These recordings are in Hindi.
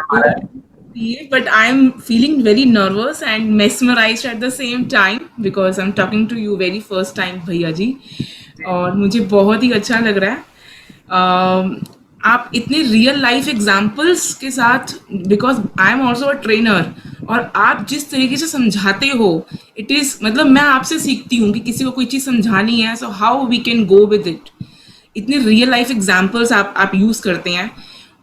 But I'm feeling very nervous and mesmerized at the same time because I'm talking to you very first time भैया जी और मुझे बहुत ही अच्छा लग रहा है। आप इतने रियल लाइफ एग्जाम्पल्स के साथ because I am also a trainer और आप जिस तरीके से समझाते हो इट इज मतलब मैं आपसे सीखती हूँ कि किसी को कोई चीज़ समझानी है so how we can go with it. इतने रियल लाइफ एग्जाम्पल्स आप यूज़ करते हैं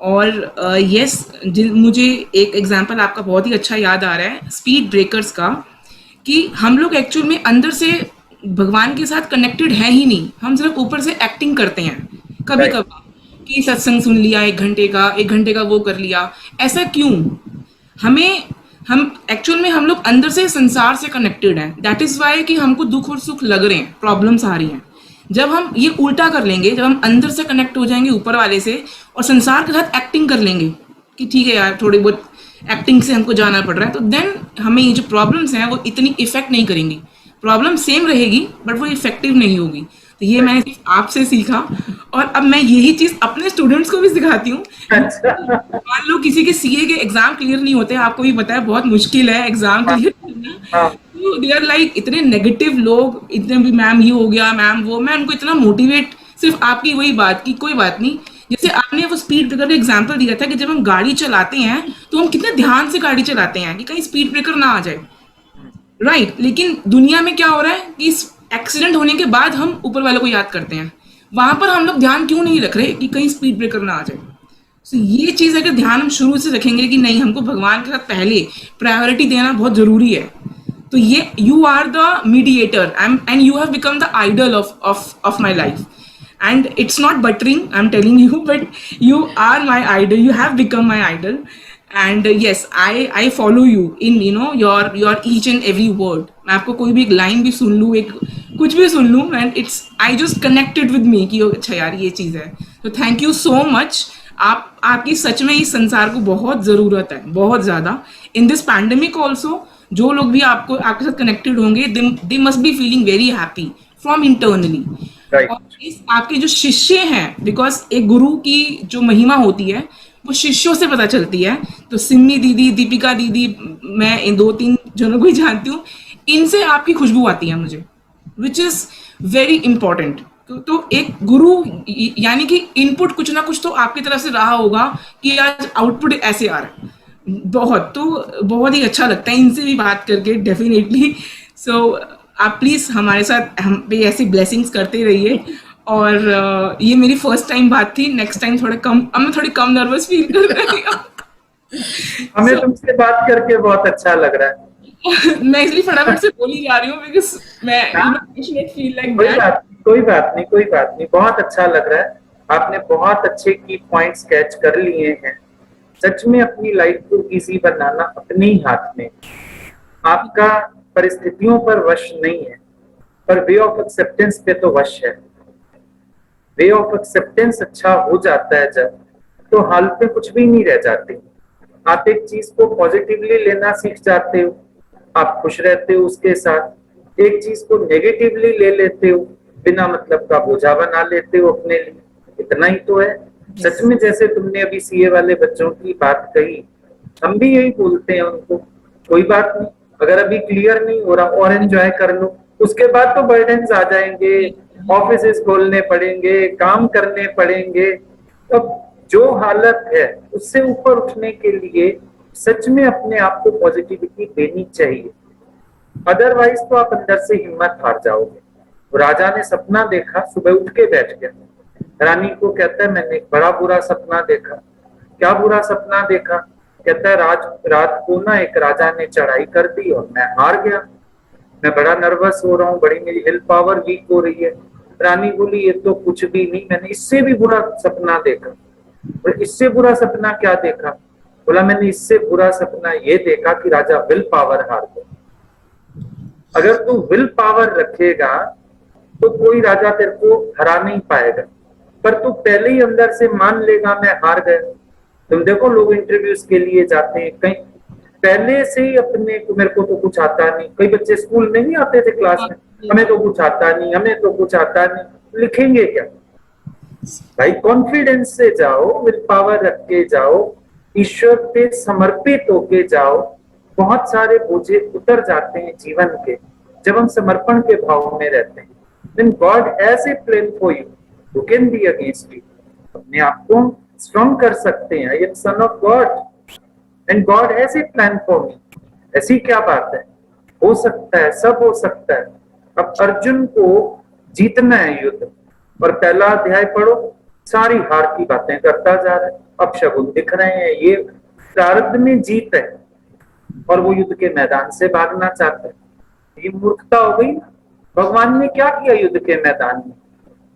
और यस मुझे एक एग्जाम्पल आपका बहुत ही अच्छा याद आ रहा है स्पीड ब्रेकर्स का कि हम लोग एक्चुअल में अंदर से भगवान के साथ कनेक्टेड है ही नहीं, हम सिर्फ ऊपर से एक्टिंग करते हैं कभी राइट। कभी कि सत्संग सुन लिया एक घंटे का वो कर लिया। ऐसा क्यों? हमें हम एक्चुअल में हम लोग अंदर से संसार से कनेक्टेड हैं, दैट इज वाई कि हमको दुख और सुख लग रहे हैं, प्रॉब्लम्स आ रही हैं। जब हम ये उल्टा कर लेंगे, जब हम अंदर से कनेक्ट हो जाएंगे ऊपर वाले से और संसार के साथ एक्टिंग कर लेंगे कि ठीक है यार थोड़ी बहुत एक्टिंग से हमको जाना पड़ रहा है, तो देन हमें ये जो प्रॉब्लम्स हैं वो इतनी इफेक्ट नहीं करेंगी। प्रॉब्लम सेम रहेगी बट वो इफेक्टिव नहीं होगी। तो ये मैंने सिर्फ आपसे सीखा और अब मैं यही चीज अपने स्टूडेंट्स को भी सिखाती हूँ। अच्छा। मान लो किसी के सीए के एग्जाम क्लियर नहीं होते, आपको भी पता है बहुत मुश्किल है एग्जाम हाँ क्लियर करना। हाँ। तो दे आर लाइक इतने नेगेटिव लोग, इतने भी मैम ये हो गया मैम वो, मैं उनको इतना मोटिवेट सिर्फ आपकी वही बात की कोई बात नहीं। जैसे आपने वो स्पीड ब्रेकर का एग्जाम्पल दिया था कि जब हम गाड़ी चलाते हैं तो हम कितने ध्यान से गाड़ी चलाते हैं कि कहीं स्पीड ब्रेकर ना आ जाए, राइट। लेकिन दुनिया में क्या हो रहा है कि एक्सीडेंट होने के बाद हम ऊपर वालों को याद करते हैं, वहां पर हम लोग ध्यान क्यों नहीं रख रहे कि कहीं स्पीड ब्रेकर ना आ जाए। तो ये चीज अगर ध्यान हम शुरू से रखेंगे कि नहीं हमको भगवान के साथ पहले प्रायोरिटी देना बहुत जरूरी है, तो ये you are the mediator and you have become the idol of my life. And it's not buttering, I'm telling you, but you are my idol, you have become my idol. And yes, I follow you in your each and every word। मैं आपको कोई भी एक लाइन भी सुन लूँ, एक कुछ भी सुन लूँ and it's I just connected with me कि अच्छा यार ये चीज़ है। तो थैंक यू सो मच। आपकी सच में इस संसार को बहुत ज़रूरत है, बहुत ज़्यादा। इन दिस पैंडेमिक ऑल्सो जो लोग भी आपके साथ कनेक्टेड होंगे they must be feeling very happy from internally. और राइट। इस आपके जो शिष्य हैं, बिकॉज एक गुरु की जो महिमा होती है वो शिष्यों से पता चलती है। तो सिमी दीदी, दीपिका दीदी, मैं इन दो तीन जनों को ही जानती हूँ, इनसे आपकी खुशबू आती है मुझे, विच इज वेरी इंपॉर्टेंट। तो एक गुरु यानी कि इनपुट कुछ ना कुछ तो आपकी तरफ से रहा होगा कि आज आउटपुट ऐसे आ रहा है। बहुत तो बहुत ही अच्छा लगता है इनसे भी बात करके, डेफिनेटली। सो आप प्लीज हमारे साथ हम पे ऐसी ब्लेसिंग्स करते रहिए। और ये मेरी फर्स्ट टाइम बात थी, नेक्स्ट टाइम थोड़ा कम, अब मैं थोड़ी कम नर्वस फील कर रही हूँ। हमें सो तुमसे बात करके बहुत अच्छा लग रहा है। मैं इसलिए फटाफट से बोली जा रही हूँ बिकॉज मैं हाँ, आई शुड फील लाइक कोई दैट। बात नहीं, कोई बात नहीं, कोई बात नहीं, बहुत अच्छा लग रहा है। आपने बहुत अच्छे की पॉइंट्स कैच कर लिए हैं। सच में अपनी लाइफ को इजी बनाना अपने ही हाथ में है। आपका परिस्थितियों पर वश नहीं है, पर वे ऑफ एक्सेप्टेंस पे तो वश है। वे ऑफ एक्सेप्टेंस अच्छा हो जाता है जब, तो हालतें कुछ भी नहीं रह जाती। आप एक चीज को पॉजिटिवली लेना सीख जाते हो, आप खुश रहते हो उसके साथ। एक चीज को नेगेटिवली ले लेते हो, बिना मतलब का बोझा बना लेते हो अपने लिए। इतना ही तो है। सच में जैसे तुमने अभी सीए वाले बच्चों की बात कही, हम भी यही बोलते हैं उनको, कोई बात नहीं, अगर अभी क्लियर नहीं हो रहा और एंजॉय कर लो, उसके बाद तो बर्डन्स आ जाएंगे, ऑफिस खोलने पड़ेंगे, काम करने पड़ेंगे। अब जो हालत है उससे ऊपर उठने के लिए सच में अपने आप को पॉजिटिविटी देनी चाहिए, अदरवाइज तो आप अंदर से हिम्मत हार जाओगे। तो राजा ने सपना देखा, सुबह उठ के बैठ गया। रानी को कहता है मैंने एक बड़ा बुरा सपना देखा। क्या बुरा सपना देखा? कहता है रात को ना एक राजा ने चढ़ाई कर दी और मैं हार गया। मैं बड़ा नर्वस हो रहा हूँ, बड़ी मेरी हिल पावर वीक हो रही है। रानी बोली ये तो कुछ भी नहीं, मैंने इससे भी बुरा सपना देखा। और इससे बुरा सपना क्या देखा? बोला मैंने इससे बुरा सपना ये देखा कि राजा विल पावर हार गया। अगर तू विल पावर रखेगा तो कोई राजा तेरे को हरा नहीं पाएगा, पर तू पहले ही अंदर से मान लेगा मैं हार गया। तुम देखो लोग इंटरव्यूज के लिए जाते हैं, कहीं पहले से ही अपने को मेरे को तो कुछ आता नहीं। कई बच्चे स्कूल में नहीं आते थे क्लास में, हमें तो कुछ आता नहीं, हमें तो कुछ आता नहीं, लिखेंगे क्या? भाई कॉन्फिडेंस से जाओ, विल पावर रख के जाओ। ईश्वर पे समर्पित होके जाओ, बहुत सारे बोझे उतर जाते हैं जीवन के जब हम समर्पण के भाव में रहते हैं। When God has a plan for you, who can be against you? अपने आप को स्ट्रॉन्ग कर सकते हैं। I am son of God and God has a plan for me. ऐसी क्या बात है, हो सकता है, सब हो सकता है। अब अर्जुन को जीतना है युद्ध, और पहला अध्याय पढ़ो, सारी हार की बातें करता जा रहा है। अब शगुन दिख रहे हैं, ये प्रारब्ध में जीत है और वो युद्ध के मैदान से भागना चाहता है। ये मूर्खता हो गई ना। भगवान ने क्या किया युद्ध के मैदान में?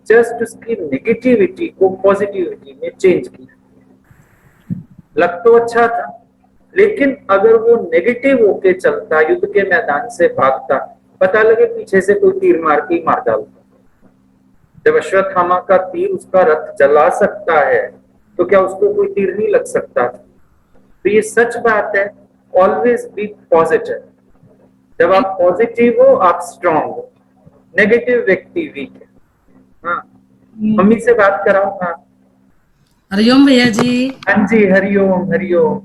जस्ट उसकी नेगेटिविटी को पॉजिटिविटी में चेंज किया। लग तो अच्छा था, लेकिन अगर वो नेगेटिव होके चलता, युद्ध के मैदान से भागता, पता लगे पीछे से कोई तीर मार के मार डालता। जब अश्वत्थामा का तीर उसका रथ जला सकता है, तो क्या उसको कोई तीर नहीं लग सकता? तो ये सच बात है, ऑलवेज बी पॉजिटिव। जब आप पॉजिटिव हो, आप स्ट्रांग हो। नेगेटिव व्यक्ति वीक है। हाँ, मम्मी से बात कराओ। हाँ, हरिओम भैया जी। हाँ जी, हरिओम हरिओम।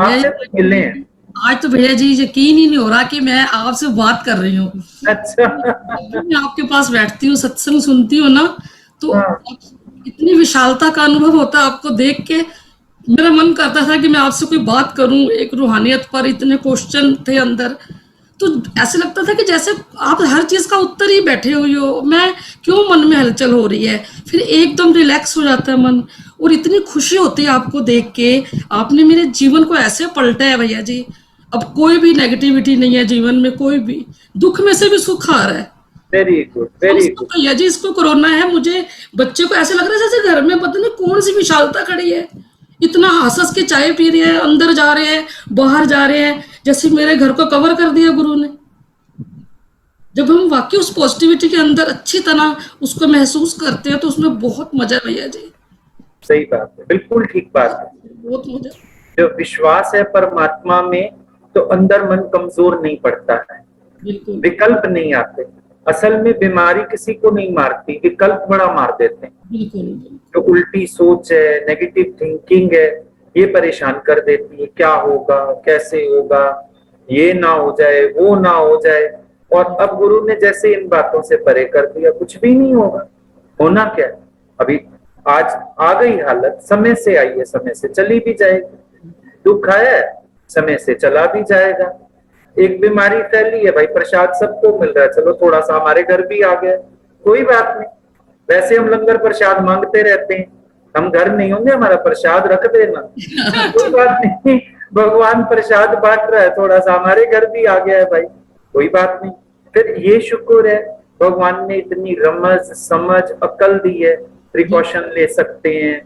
आपसे तो मिले हैं। आज तो भैया जी यकीन ही नहीं हो रहा कि मैं आपसे बात कर रही हूँ। अच्छा। मैं आपके पास बैठती हूँ, सत्संग सुनती हूँ ना, तो हाँ। इतनी विशालता का अनुभव होता है आपको देख के। मेरा मन करता था कि मैं आपसे कोई बात करूं, एक रूहानियत पर इतने क्वेश्चन थे अंदर, तो ऐसे लगता था कि जैसे आप हर चीज का उत्तर ही बैठे हुए हो। मैं क्यों, मन में हलचल हो रही है, फिर एकदम रिलैक्स हो जाता है मन, और इतनी खुशी होती है आपको देख के। आपने मेरे जीवन को ऐसे पलटा है भैया जी। अब कोई भी नेगेटिविटी नहीं है जीवन में, कोई भी दुख में से भी सुख आ रहा है। Very good, very good. भैया जी इसको कोरोना है, मुझे बच्चे को ऐसे लग रहा है जैसे घर में पता नहीं कौन सी विशालता खड़ी है। इतना हंस हंस के चाय पी रहे हैं, अंदर जा रहे हैं, बाहर जा रहे हैं, जैसे मेरे घर को कवर कर दिया गुरु ने। जब हम वाकई उस पॉजिटिविटी के अंदर अच्छी तरह उसको महसूस करते हैं, तो उसमें बहुत मजा है भैया जी। सही बात है, बिल्कुल ठीक बात है। बहुत मजा। जो विश्वास है परमात्मा में, तो अंदर मन कमजोर नहीं पड़ता है, बिल्कुल विकल्प नहीं आते। असल में बीमारी किसी को नहीं मारती, विकल्प बड़ा मार देते हैं। बिल्कुल। जो उल्टी सोच है, नेगेटिव थिंकिंग है, ये परेशान कर देती है। क्या होगा, कैसे होगा, ये ना हो जाए, वो ना हो जाए। और अब गुरु ने जैसे इन बातों से परे कर दिया, कुछ भी नहीं होगा। होना क्या है, अभी आज आ गई हालत, समय से आई है, समय से चली भी जाएगी। दुख आया है, समय से चला भी जाएगा। एक बीमारी फैली है भाई, प्रसाद सबको मिल रहा है, चलो थोड़ा सा हमारे घर भी आ गया, कोई बात नहीं। वैसे हम लंगर प्रसाद मांगते रहते हैं, हम घर नहीं होंगे, हमारा प्रसाद रख देना। कोई बात नहीं, भगवान प्रसाद बांट रहा है, थोड़ा सा हमारे घर भी आ गया है भाई, कोई बात नहीं। फिर ये शुक्र है, भगवान ने इतनी रमज समझ अकल दी है, प्रिकॉशन ले सकते हैं,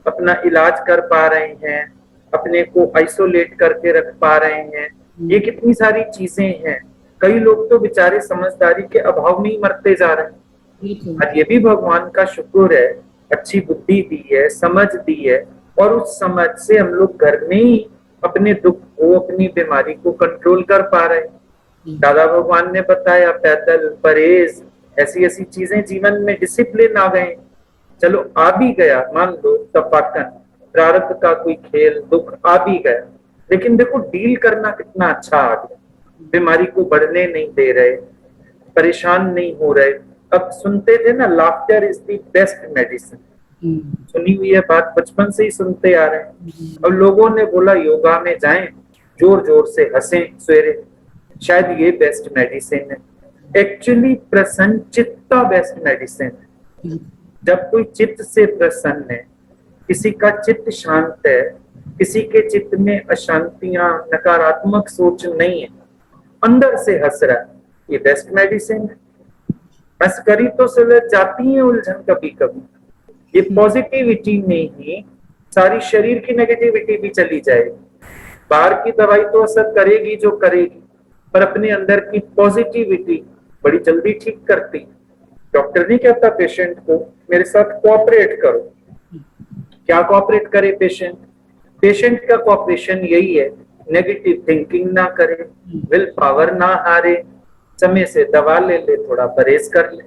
अपना इलाज कर पा रहे हैं, अपने को आइसोलेट करके रख पा रहे हैं। ये कितनी सारी चीजें हैं। कई लोग तो बेचारे समझदारी के अभाव में ही मरते जा रहे हैं। और ये भी भगवान का शुक्र है, अच्छी बुद्धि दी है, समझ दी है, और उस समझ से हम लोग घर में ही अपने दुख को, अपनी बीमारी को कंट्रोल कर पा रहे हैं। दादा भगवान ने बताया, पैदल, परहेज, ऐसी ऐसी चीजें जीवन में, डिसिप्लिन आ गए। चलो आ भी गया, मान लो तपाकन, प्रारब्ध का कोई खेल, दुख आ भी गया, लेकिन देखो डील करना कितना अच्छा आ गया। बीमारी को बढ़ने नहीं दे रहे, परेशान नहीं हो रहे। अब सुनते थे ना, laughter is the best medicine. सुनी हुई है बात, बचपन से ही सुनते आ रहे हैं। अब लोगों ने बोला योगा में जाएं, जोर जोर से हंसें सवेरे, शायद ये बेस्ट मेडिसिन है। एक्चुअली प्रसन्न चित्ता बेस्ट मेडिसिन है। जब कोई चित्त से प्रसन्न है, किसी का चित्त शांत है, किसी के चित्त में अशांतियां, नकारात्मक सोच नहीं है, अंदर से हंस रहा है, ये बेस्ट मेडिसिन है। बस करी तो सुलझ जाती है उलझन कभी कभी। ये पॉजिटिविटी में ही सारी शरीर की नेगेटिविटी भी चली जाएगी। बाहर की दवाई तो असर करेगी जो करेगी, पर अपने अंदर की पॉजिटिविटी बड़ी जल्दी ठीक करती है। डॉक्टर नहीं कहता पेशेंट को मेरे साथ कोऑपरेट करो, क्या कोऑपरेट करे पेशेंट? पेशेंट का कोऑपरेशन यही है, नेगेटिव थिंकिंग ना करे, विल पावर ना हारे, समय से दवा ले ले, थोड़ा परहेज कर ले।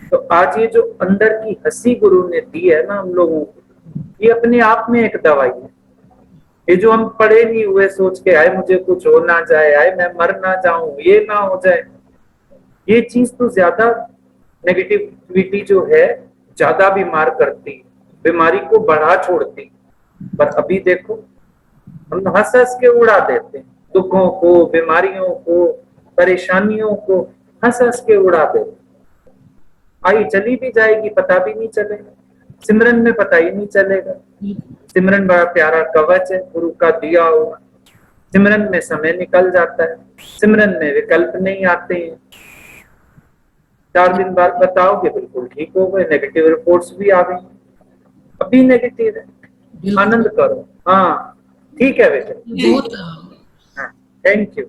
तो आज ये जो अंदर की हंसी गुरु ने दी है ना हम लोगों को, ये अपने आप में एक दवाई है। ये जो हम पढ़े नहीं हुए सोच के आए मुझे कुछ हो ना जाए, आए मैं मर ना जाऊं, ये ना हो जाए, ये चीज तो ज्यादा नेगेटिविटी जो है ज्यादा बीमार करती, बीमारी को बढ़ा छोड़ती। पर अभी देखो हम हंस हंस के उड़ा देते हैं, दुखों को, बीमारियों को, परेशानियों को हंस हंस के उड़ा देते, आई चली भी जाएगी पता भी नहीं चलेगा, सिमरन में पता ही नहीं चलेगा। सिमरन बड़ा प्यारा कवच है गुरु का दिया हुआ, सिमरन में समय निकल जाता है, सिमरन में विकल्प नहीं आते हैं। 4 दिन बाद बताओगे बिल्कुल ठीक हो गए, नेगेटिव रिपोर्ट्स भी आ गई, अभी नेगेटिव है, आनंद करो। हाँ ठीक है बेटा, बहुत हाँ थैंक यू।